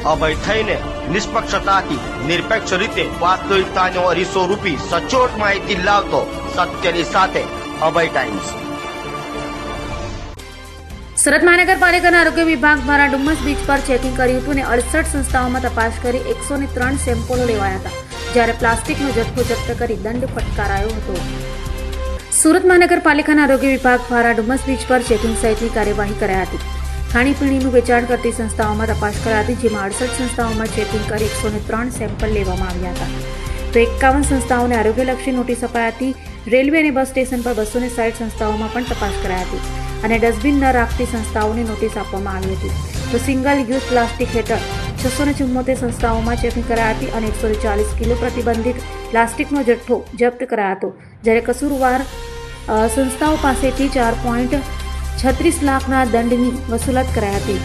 અભય થઈને નિષ્પક્ષતાથી નિરપેક્ષ રીતે વાસ્તવિકતાનો અરીસો રૂપી સચોટ માહિતી લાવતો સત્યની સાથે અભય ટાઈમ્સ। સુરત મહાનગરપાલિકાના આરોગ્ય વિભાગ દ્વારા ડુમ્મસ બીચ પર ચેકિંગ કર્યું હતું અને 68 સંસ્થાઓમાં તપાસ કરી 103 સેમ્પલો લેવાયા હતા, જ્યારે પ્લાસ્ટિકનો જથ્થો જપ્ત કરી દંડ ફટકારાયો હતો। સુરત મહાનગરપાલિકાના આરોગ્ય વિભાગ દ્વારા ડુમ્મસ બીચ પર ચેકિંગ સહિતની કાર્યવાહી કરાઈ હતી। ખાણીપીણીનું વેચાણ કરતી સંસ્થાઓમાં તપાસ કરાઈ હતી, જેમાં 68 સંસ્થાઓમાં ચેકિંગ કરી 103 સેમ્પલ લેવામાં આવ્યા હતા, તો 51 સંસ્થાઓને આરોગ્યલક્ષી નોટિસ અપાઈ હતી। રેલવે અને બસ સ્ટેશન પર 260 સંસ્થાઓમાં પણ તપાસ કરાઈ હતી અને ડસ્ટબિન ન રાખતી સંસ્થાઓને નોટિસ આપવામાં આવી હતી, તો સિંગલ યુઝ પ્લાસ્ટિક હેઠળ 674 સંસ્થાઓમાં ચેકિંગ કરાઈ હતી અને 140 કિલો પ્રતિબંધિત પ્લાસ્ટિકનો જથ્થો જપ્ત કરાયો હતો, જ્યારે કસૂરવાર સંસ્થાઓ પાસેથી 4.36 લાખના દંડની વસૂલાત કરાઈ હતી।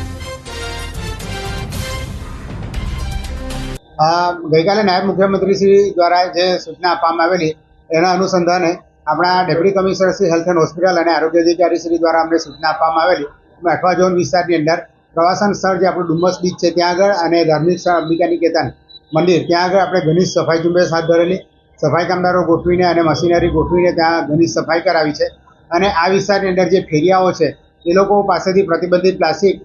ગઈકાલે નાયબ મુખ્યમંત્રી શ્રી દ્વારા જે સૂચના આપવામાં આવેલી એના અનુસંધાને આપણા deputy commissioner Shri health and hospital અને આરોગ્ય અધિકારી શ્રી દ્વારા અમને સૂચના આપવામાં આવેલી અઠવા ઝોન વિસ્તારની અંદર પ્રવાસન સ્થળ જે આપણું ડુમ્મસ બીચ છે ત્યાં આગળ અને ધાર્મિક સ્થળ અંબિકા નિકેતન મંદિર ત્યાં આગળ આપણે ઘણી સફાઈ ઝુંબેશ હાથ ધરેલી, સફાઈ કામદારો ગોઠવીને અને મશીનરી ગોઠવીને ત્યાં ઘણી સફાઈ કરાવી છે અને આ વિસ્તારની અંદર જે ફેરિયાઓ છે એ લોકો પાસેથી પ્રતિબંધિત પ્લાસ્ટિક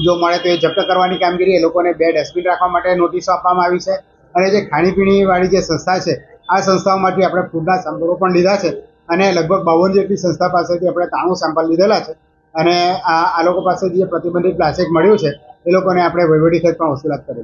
જો મળે તો એ જપ્ત કરવાની કામગીરી, એ લોકોને 2 ડસ્ટબિન રાખવા માટે નોટિસો આપવામાં આવી છે અને જે ખાણીપીણીવાળી જે સંસ્થા છે આ સંસ્થાઓમાંથી આપણે ફૂડના સેમ્પલો પણ લીધા છે અને લગભગ 52 જેટલી સંસ્થા પાસેથી આપણે 93 સેમ્પલ લીધેલા છે અને આ લોકો પાસેથી જે પ્રતિબંધિત પ્લાસ્ટિક મળ્યું છે એ લોકોને આપણે વહીવટી ખર્ચ પણ વસૂલાત કરેલી।